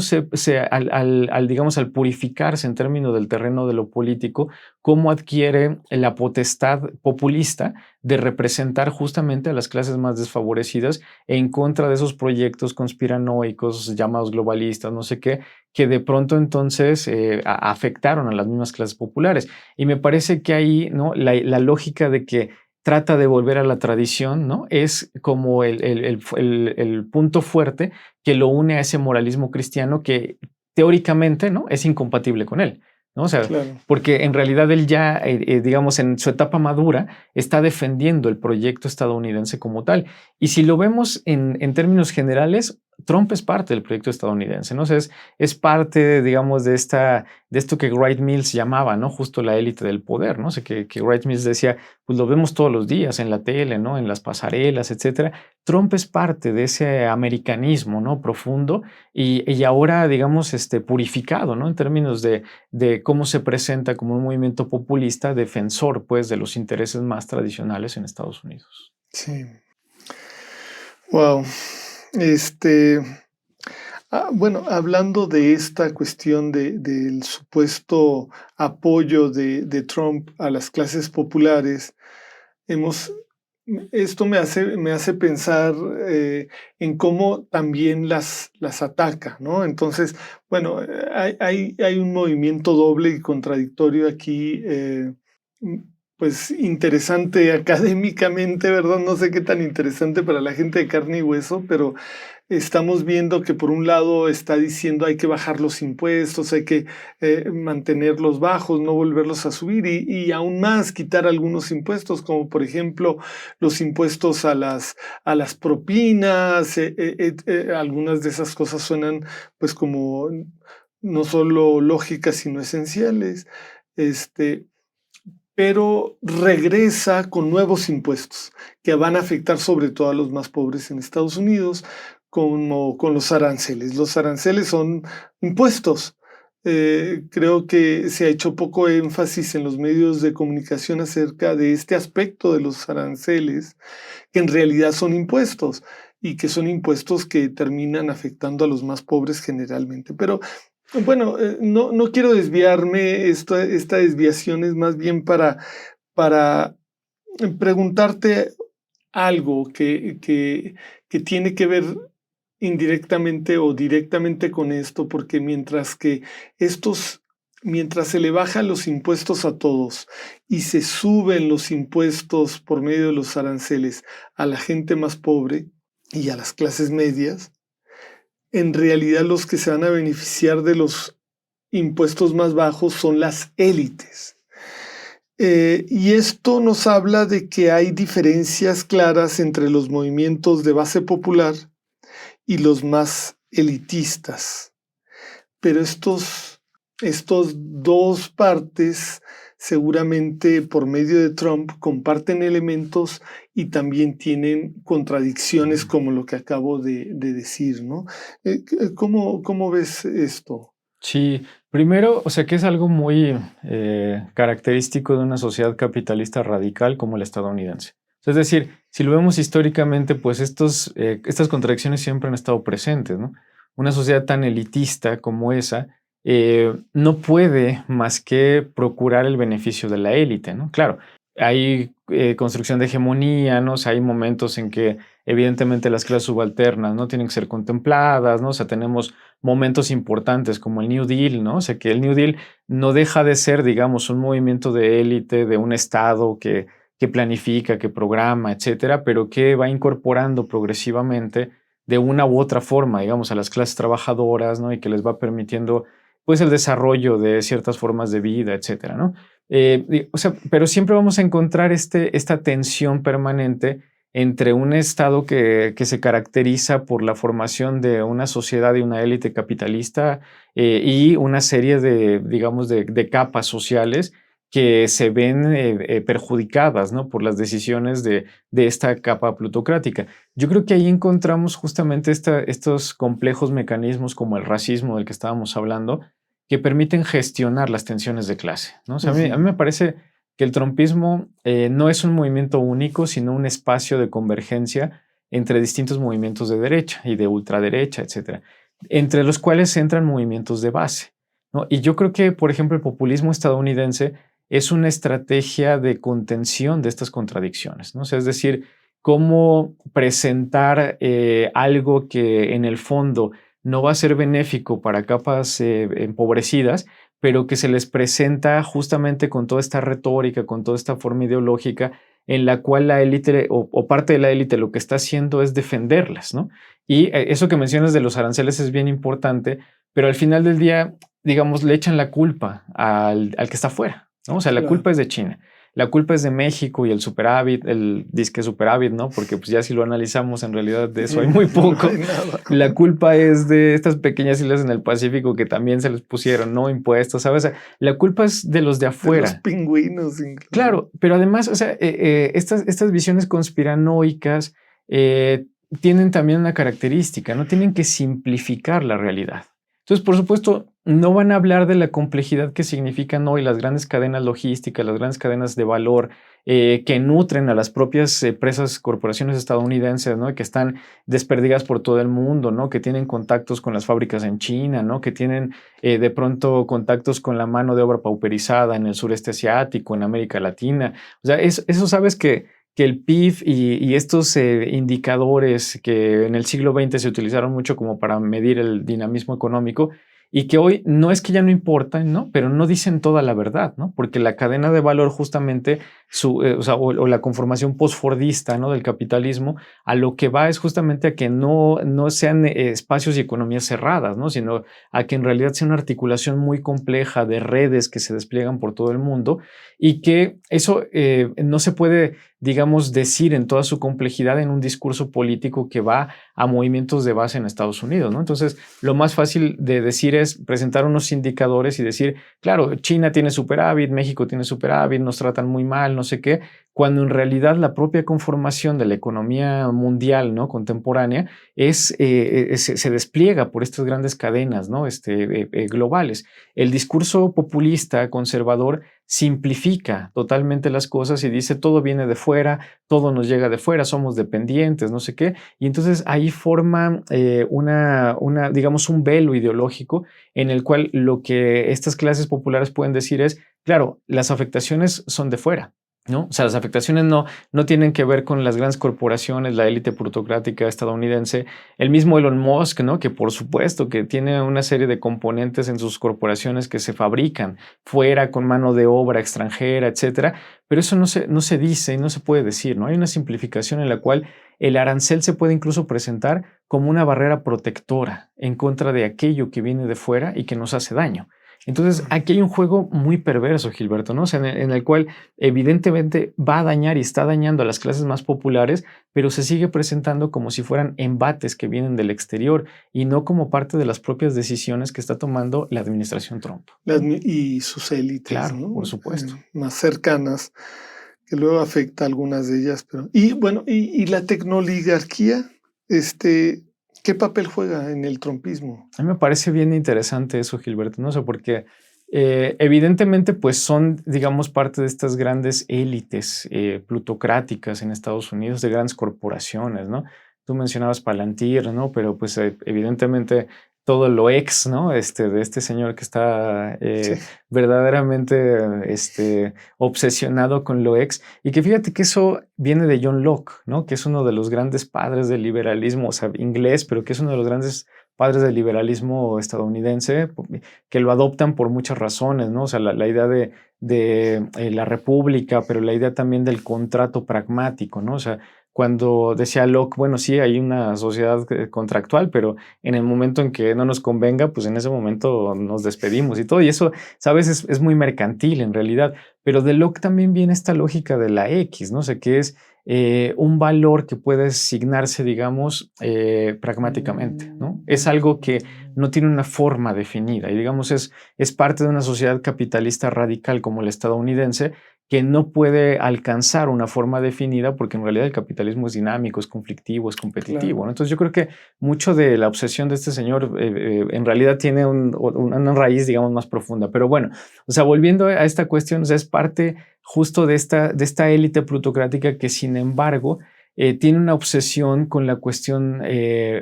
digamos, al purificarse en términos del terreno de lo político, cómo adquiere la potestad populista de representar justamente a las clases más desfavorecidas en contra de esos proyectos conspiranoicos llamados globalistas, no sé qué, que de pronto entonces afectaron a las mismas clases populares. Y me parece que ahí, ¿no? La lógica de que trata de volver a la tradición, ¿no? Es como el punto fuerte que lo une a ese moralismo cristiano que teóricamente, ¿no? Es incompatible con él, ¿no? O sea, claro. porque en realidad él ya, digamos, en su etapa madura, está defendiendo el proyecto estadounidense como tal. Y si lo vemos en términos generales, Trump es parte del proyecto estadounidense, ¿no? O sea, es parte, digamos, de esto que Wright Mills llamaba, ¿no? Justo la élite del poder, ¿no? O sea, que Wright Mills decía, pues lo vemos todos los días en la tele, ¿no? En las pasarelas, etcétera. Trump es parte de ese americanismo, ¿no? Profundo y ahora, digamos, purificado, ¿no? En términos de cómo se presenta como un movimiento populista defensor, pues, de los intereses más tradicionales en Estados Unidos. Sí. Wow. Bueno, hablando de esta cuestión del supuesto apoyo de Trump a las clases populares, esto me hace pensar en cómo también las ataca, ¿no? Entonces, bueno, hay un movimiento doble y contradictorio aquí, pues interesante académicamente, ¿verdad? No sé qué tan interesante para la gente de carne y hueso, pero estamos viendo que por un lado está diciendo hay que bajar los impuestos, hay que mantenerlos bajos, no volverlos a subir y aún más quitar algunos impuestos, como por ejemplo los impuestos a las propinas. Algunas de esas cosas suenan pues como no solo lógicas, sino esenciales. Este, pero regresa con nuevos impuestos que van a afectar sobre todo a los más pobres en Estados Unidos, como con los aranceles. Los aranceles son impuestos. Creo que se ha hecho poco énfasis en los medios de comunicación acerca de este aspecto de los aranceles, que en realidad son impuestos y que son impuestos que terminan afectando a los más pobres generalmente. Pero bueno, no quiero desviarme, esta desviación es más bien para preguntarte algo que tiene que ver indirectamente o directamente con esto, porque mientras se le bajan los impuestos a todos y se suben los impuestos por medio de los aranceles a la gente más pobre y a las clases medias, en realidad los que se van a beneficiar de los impuestos más bajos son las élites. Y esto nos habla de que hay diferencias claras entre los movimientos de base popular y los más elitistas. Pero estos dos partes seguramente por medio de Trump comparten elementos y también tienen contradicciones como lo que acabo de decir, ¿no? ¿Cómo ves esto? Sí, primero, o sea que es algo muy característico de una sociedad capitalista radical como la estadounidense. Es decir, si lo vemos históricamente, pues estas contradicciones siempre han estado presentes, ¿no? Una sociedad tan elitista como esa no puede más que procurar el beneficio de la élite, ¿no? Claro, hay construcción de hegemonía, ¿no? O sea, hay momentos en que evidentemente las clases subalternas no tienen que ser contempladas, ¿no? O sea, tenemos momentos importantes como el New Deal, ¿no? O sea, que el New Deal no deja de ser, digamos, un movimiento de élite, de un Estado que planifica, que programa, etcétera, pero que va incorporando progresivamente de una u otra forma, digamos, a las clases trabajadoras, ¿no? Y que les va permitiendo, pues, el desarrollo de ciertas formas de vida, etcétera, ¿no? O sea, pero siempre vamos a encontrar esta tensión permanente entre un Estado que se caracteriza por la formación de una sociedad y una élite capitalista y una serie de, digamos, de capas sociales que se ven perjudicadas, ¿no? Por las decisiones de esta capa plutocrática. Yo creo que ahí encontramos justamente estos complejos mecanismos como el racismo del que estábamos hablando, que permiten gestionar las tensiones de clase, ¿no? O sea, a mí me parece que el trumpismo no es un movimiento único, sino un espacio de convergencia entre distintos movimientos de derecha y de ultraderecha, etcétera, entre los cuales entran movimientos de base, ¿no? Y yo creo que, por ejemplo, el populismo estadounidense es una estrategia de contención de estas contradicciones, ¿no? O sea, es decir, cómo presentar algo que en el fondo no va a ser benéfico para capas empobrecidas, pero que se les presenta justamente con toda esta retórica, con toda esta forma ideológica en la cual la élite o parte de la élite lo que está haciendo es defenderlas, ¿no? Y eso que mencionas de los aranceles es bien importante, pero al final del día, digamos, le echan la culpa al que está afuera, ¿no? O sea, la culpa es de China, la culpa es de México y el superávit, el disque superávit, ¿no? Porque pues ya si lo analizamos, en realidad de eso hay muy poco. No hay nada. La culpa es de estas pequeñas islas en el Pacífico que también se les pusieron, ¿no? Impuestos, ¿sabes? O sea, la culpa es de los de afuera. De los pingüinos. Incluso. Claro, pero además, o sea, estas visiones conspiranoicas tienen también una característica, ¿no? Tienen que simplificar la realidad. Entonces, por supuesto, no van a hablar de la complejidad que significan hoy las grandes cadenas logísticas, las grandes cadenas de valor que nutren a las propias empresas, corporaciones estadounidenses, ¿no? Que están desperdigadas por todo el mundo, ¿no? Que tienen contactos con las fábricas en China, ¿no? Que tienen de pronto contactos con la mano de obra pauperizada en el sureste asiático, en América Latina. O sea, eso sabes que el PIB y estos indicadores que en el siglo XX se utilizaron mucho como para medir el dinamismo económico y que hoy no es que ya no importan, ¿no? Pero no dicen toda la verdad, ¿no? Porque la cadena de valor justamente, o la conformación postfordista, ¿no? Del capitalismo, a lo que va es justamente a que no sean espacios y economías cerradas, ¿no? Sino a que en realidad sea una articulación muy compleja de redes que se despliegan por todo el mundo y que eso no se puede digamos, decir en toda su complejidad en un discurso político que va a movimientos de base en Estados Unidos, ¿no? Entonces, lo más fácil de decir es presentar unos indicadores y decir, claro, China tiene superávit, México tiene superávit, nos tratan muy mal, no sé qué, cuando en realidad la propia conformación de la economía mundial, ¿no?, contemporánea se despliega por estas grandes cadenas, ¿no?, globales. El discurso populista, conservador, simplifica totalmente las cosas y dice todo viene de fuera, todo nos llega de fuera, somos dependientes, no sé qué, y entonces ahí forma digamos, un velo ideológico en el cual lo que estas clases populares pueden decir es, claro, las afectaciones son de fuera, ¿no? O sea, las afectaciones no tienen que ver con las grandes corporaciones, la élite plutocrática estadounidense, el mismo Elon Musk, ¿no?, que por supuesto que tiene una serie de componentes en sus corporaciones que se fabrican fuera con mano de obra extranjera, etcétera, pero eso no se dice y no se puede decir, ¿no? Hay una simplificación en la cual el arancel se puede incluso presentar como una barrera protectora en contra de aquello que viene de fuera y que nos hace daño. Entonces, aquí hay un juego muy perverso, Gilberto, ¿no? O sea, en el cual evidentemente va a dañar y está dañando a las clases más populares, pero se sigue presentando como si fueran embates que vienen del exterior y no como parte de las propias decisiones que está tomando la administración Trump. Y sus élites, claro, ¿no?, por supuesto. Más cercanas, que luego afecta a algunas de ellas. Pero, y bueno, y la tecnoligarquía, ¿qué papel juega en el trumpismo? A mí me parece bien interesante eso, Gilberto, no sé, porque evidentemente pues son, digamos, parte de estas grandes élites plutocráticas en Estados Unidos, de grandes corporaciones, ¿no? Tú mencionabas Palantir, ¿no? Pero pues evidentemente todo lo ex, ¿no? De este señor que está Sí. verdaderamente obsesionado con lo ex. Y que fíjate que eso viene de John Locke, ¿no? Que es uno de los grandes padres del liberalismo, o sea, inglés, pero que es uno de los grandes padres del liberalismo estadounidense, que lo adoptan por muchas razones, ¿no? O sea, la idea de la república, pero la idea también del contrato pragmático, ¿no? O sea, cuando decía Locke, bueno, sí, hay una sociedad contractual, pero en el momento en que no nos convenga, pues en ese momento nos despedimos y todo. Y eso, ¿sabes? Es muy mercantil en realidad. Pero de Locke también viene esta lógica de la X, ¿no? O sea, que es un valor que puede asignarse, digamos, pragmáticamente, ¿no? Es algo que no tiene una forma definida y, digamos, es parte de una sociedad capitalista radical como la estadounidense, que no puede alcanzar una forma definida porque en realidad el capitalismo es dinámico, es conflictivo, es competitivo, Claro. ¿no? Entonces yo creo que mucho de la obsesión de este señor en realidad tiene una raíz, digamos, más profunda. Pero bueno, o sea, volviendo a esta cuestión, o sea, es parte justo de esta élite plutocrática que, sin embargo, tiene una obsesión con la cuestión,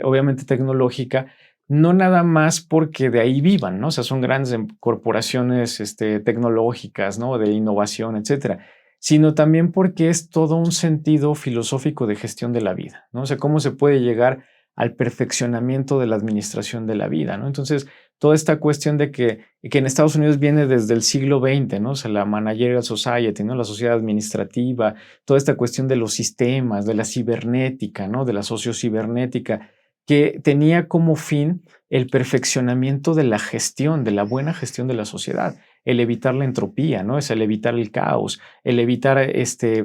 obviamente, tecnológica, no nada más porque de ahí vivan, ¿no? O sea, son grandes corporaciones tecnológicas, ¿no?, de innovación, etcétera, sino también porque es todo un sentido filosófico de gestión de la vida, ¿no? O sea, cómo se puede llegar al perfeccionamiento de la administración de la vida, ¿no? Entonces, toda esta cuestión de que en Estados Unidos viene desde el siglo XX, ¿no? O sea, la managerial society, ¿no? La sociedad administrativa, toda esta cuestión de los sistemas, de la cibernética, ¿no? De la sociocibernética, que tenía como fin el perfeccionamiento de la gestión, de la buena gestión de la sociedad, el evitar la entropía, ¿no? Es el evitar el caos, el evitar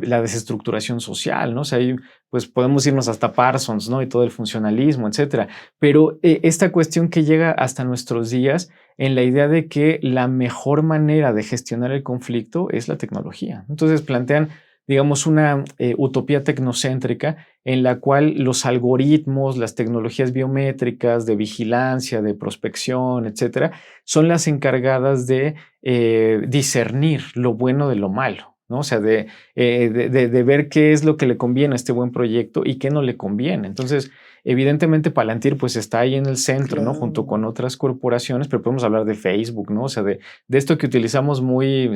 la desestructuración social, ¿no? O sea, ahí, pues podemos irnos hasta Parsons, ¿no? Y todo el funcionalismo, etcétera. Pero esta cuestión que llega hasta nuestros días en la idea de que la mejor manera de gestionar el conflicto es la tecnología. Entonces plantean, digamos, una utopía tecnocéntrica en la cual los algoritmos, las tecnologías biométricas de vigilancia, de prospección, etcétera, son las encargadas de discernir lo bueno de lo malo, ¿no? O sea, de ver qué es lo que le conviene a este buen proyecto y qué no le conviene. Entonces, evidentemente Palantir pues está ahí en el centro, Claro. ¿no? Junto con otras corporaciones, pero podemos hablar de Facebook, ¿no? O sea, de esto que utilizamos muy,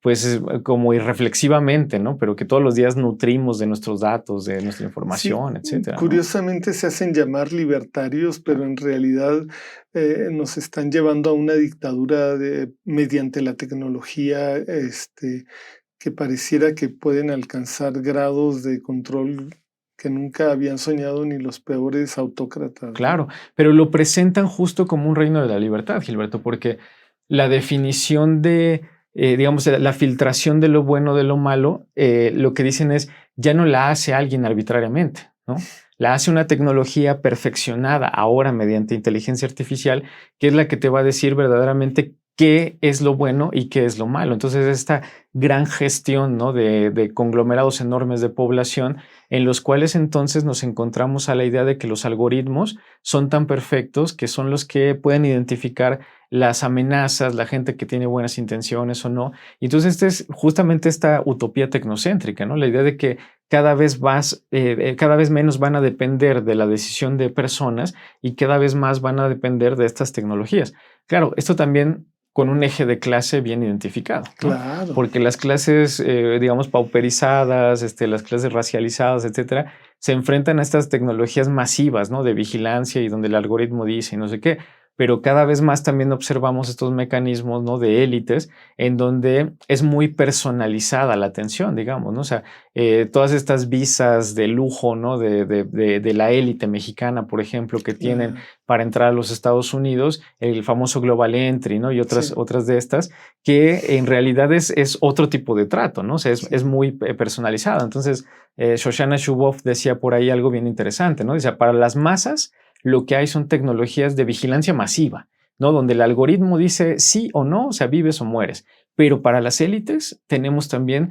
pues como irreflexivamente, ¿no? Pero que todos los días nutrimos de nuestros datos, de nuestra información, Sí, etcétera, ¿no? curiosamente se hacen llamar libertarios, pero en realidad nos están llevando a una dictadura mediante la tecnología, que pareciera que pueden alcanzar grados de control que nunca habían soñado ni los peores autócratas, ¿no? Claro, pero lo presentan justo como un reino de la libertad, Gilberto, porque la definición de digamos, la filtración de lo bueno de lo malo, lo que dicen es, ya no la hace alguien arbitrariamente, ¿no? La hace una tecnología perfeccionada ahora mediante inteligencia artificial, que es la que te va a decir verdaderamente qué es lo bueno y qué es lo malo. Entonces, esta gran gestión, ¿no?, de conglomerados enormes de población, en los cuales entonces nos encontramos a la idea de que los algoritmos son tan perfectos que son los que pueden identificar las amenazas, la gente que tiene buenas intenciones o no. Y entonces, es justamente esta utopía tecnocéntrica, ¿no? La idea de que cada vez menos van a depender de la decisión de personas y cada vez más van a depender de estas tecnologías. Claro, esto también con un eje de clase bien identificado, ¿no? Claro. Porque las clases, digamos, pauperizadas, las clases racializadas, etcétera, se enfrentan a estas tecnologías masivas, ¿no?, de vigilancia y donde el algoritmo dice y no sé qué. Pero cada vez más también observamos estos mecanismos, ¿no?, de élites en donde es muy personalizada la atención, digamos, ¿no? O sea, todas estas visas de lujo, ¿no?, de la élite mexicana, por ejemplo, que tienen para entrar a los Estados Unidos, el famoso Global Entry, ¿no?, y otras de estas, que en realidad es otro tipo de trato, ¿no? O sea, es muy personalizado. Entonces, Shoshana Zuboff decía por ahí algo bien interesante, ¿no? Dice, para las masas, lo que hay son tecnologías de vigilancia masiva, ¿no?, donde el algoritmo dice sí o no, o sea, vives o mueres. Pero para las élites tenemos también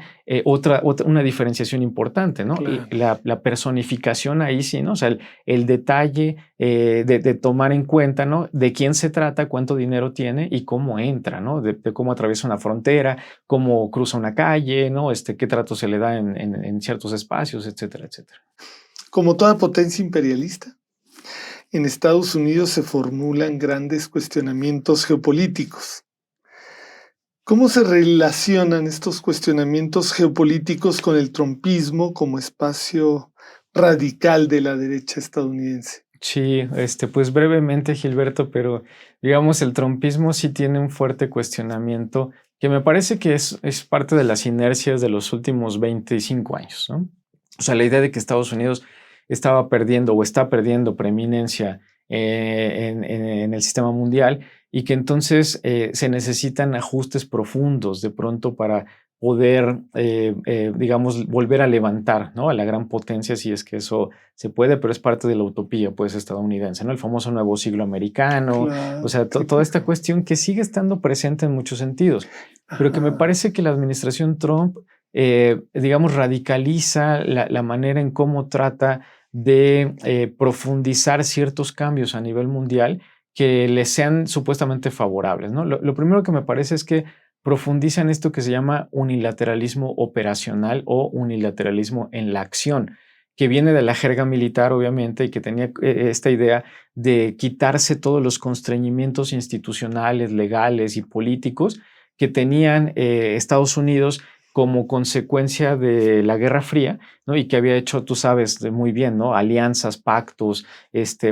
una diferenciación importante, ¿no? Claro. La personificación ahí sí, ¿no? O sea, el detalle de tomar en cuenta, ¿no?, de quién se trata, cuánto dinero tiene y cómo entra, ¿no? De cómo atraviesa una frontera, cómo cruza una calle, ¿no? Qué trato se le da en ciertos espacios, etcétera, etcétera. Como toda potencia imperialista, en Estados Unidos se formulan grandes cuestionamientos geopolíticos. ¿Cómo se relacionan estos cuestionamientos geopolíticos con el trumpismo como espacio radical de la derecha estadounidense? Sí, pues brevemente, Gilberto, pero digamos, el trumpismo sí tiene un fuerte cuestionamiento que me parece que es parte de las inercias de los últimos 25 años, ¿no? O sea, la idea de que Estados Unidos estaba perdiendo o está perdiendo preeminencia en el sistema mundial y que entonces se necesitan ajustes profundos de pronto para poder, digamos, volver a levantar, ¿no?, a la gran potencia, si es que eso se puede, pero es parte de la utopía, pues, estadounidense, ¿no? El famoso nuevo siglo americano, o Claro, sea, sí, toda esta claro. cuestión que sigue estando presente en muchos sentidos, pero que me Ajá, parece que la administración Trump, digamos, radicaliza la manera en cómo trata de profundizar ciertos cambios a nivel mundial que les sean supuestamente favorables, ¿no? Lo primero que me parece es que profundiza en esto que se llama unilateralismo operacional o unilateralismo en la acción, que viene de la jerga militar, obviamente, y que tenía esta idea de quitarse todos los constreñimientos institucionales, legales y políticos que tenían Estados Unidos como consecuencia de la Guerra Fría, ¿no? Y que había hecho, tú sabes muy bien, ¿no?, alianzas, pactos,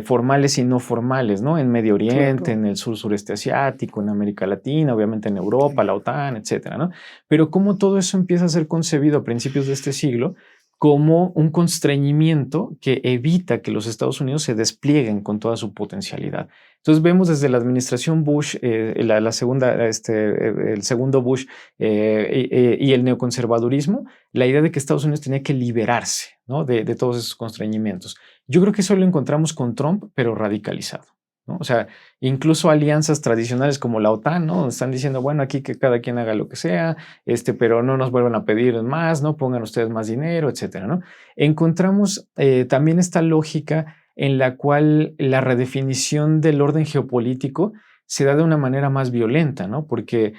formales y no formales, ¿no?, en Medio Oriente, claro. en el sureste asiático, en América Latina, obviamente en Europa, la OTAN, etcétera, ¿no? Pero cómo todo eso empieza a ser concebido a principios de este siglo como un constreñimiento que evita que los Estados Unidos se desplieguen con toda su potencialidad. Entonces vemos desde la administración Bush, la segunda, el segundo Bush y el neoconservadurismo, la idea de que Estados Unidos tenía que liberarse, ¿no?, de todos esos constreñimientos. Yo creo que eso lo encontramos con Trump, pero radicalizado, ¿no? O sea, incluso alianzas tradicionales como la OTAN, ¿no?, están diciendo, bueno, aquí que cada quien haga lo que sea, pero no nos vuelvan a pedir más, ¿no?, pongan ustedes más dinero, etcétera, ¿no? Encontramos también esta lógica en la cual la redefinición del orden geopolítico se da de una manera más violenta, ¿no? Porque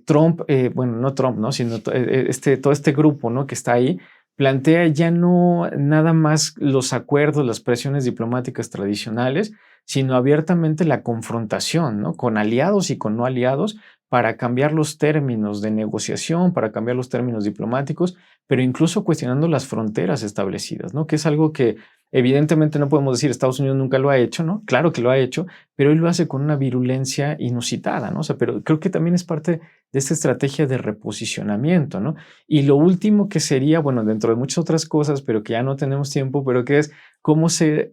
Trump, bueno, no Trump, ¿no?, sino todo este grupo, ¿no?, que está ahí, plantea ya no nada más los acuerdos, las presiones diplomáticas tradicionales, sino abiertamente la confrontación, ¿no?, con aliados y con no aliados para cambiar los términos de negociación, para cambiar los términos diplomáticos, pero incluso cuestionando las fronteras establecidas, ¿no?, que es algo que evidentemente no podemos decir Estados Unidos nunca lo ha hecho, ¿no? Claro que lo ha hecho, pero él lo hace con una virulencia inusitada, ¿no? O sea, pero creo que también es parte de esta estrategia de reposicionamiento, ¿no? Y lo último que sería, bueno, dentro de muchas otras cosas, pero que ya no tenemos tiempo, pero que es cómo se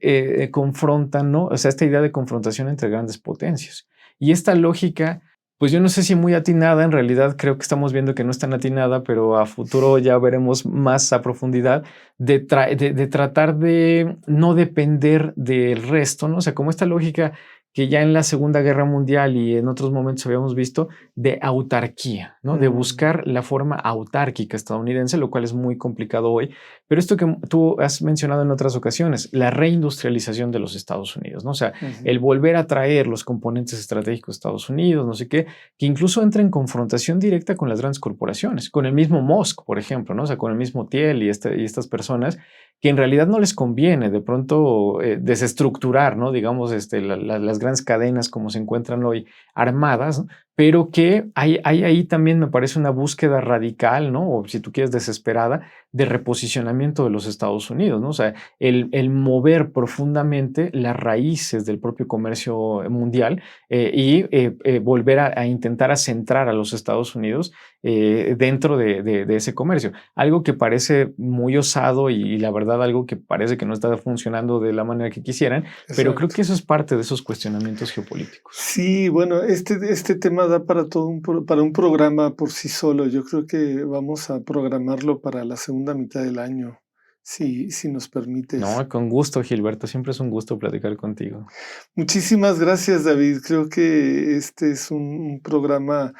confrontan, ¿no? O sea, esta idea de confrontación entre grandes potencias. Y esta lógica Pues yo no sé si muy atinada, en realidad creo que estamos viendo que no es tan atinada, pero a futuro ya veremos más a profundidad de tratar de no depender del resto, ¿no? O sea, como esta lógica que ya en la Segunda Guerra Mundial y en otros momentos habíamos visto de autarquía, ¿no? De buscar la forma autárquica estadounidense, lo cual es muy complicado hoy. Pero esto que tú has mencionado en otras ocasiones, la reindustrialización de los Estados Unidos, ¿no? O sea, el volver a traer los componentes estratégicos de Estados Unidos, no sé qué, que incluso entra en confrontación directa con las grandes corporaciones, con el mismo Musk, por ejemplo, ¿no? O sea, con el mismo Thiel y estas personas que en realidad no les conviene de pronto desestructurar, ¿no? Digamos, las grandes cadenas como se encuentran hoy armadas, ¿no? Pero que hay ahí también me parece una búsqueda radical, ¿no? O si tú quieres desesperada, de reposicionamiento de los Estados Unidos, ¿no? O sea, el mover profundamente las raíces del propio comercio mundial y volver a intentar a centrar a los Estados Unidos dentro de ese comercio. Algo que parece muy osado y la verdad algo que parece que no está funcionando de la manera que quisieran, exacto, pero creo que eso es parte de esos cuestionamientos geopolíticos. Sí, bueno, este tema da para para un programa por sí solo. Yo creo que vamos a programarlo para la segunda mitad del año, si nos permites. No, con gusto, Gilberto. Siempre es un gusto platicar contigo. Muchísimas gracias, David. Creo que este es un programa,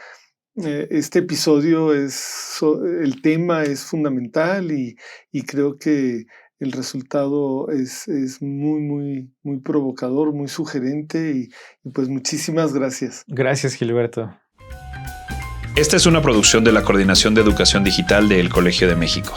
este episodio el tema es fundamental y creo que el resultado es muy, muy, muy provocador, muy sugerente y pues muchísimas gracias. Gracias, Gilberto. Esta es una producción de la Coordinación de Educación Digital del Colegio de México.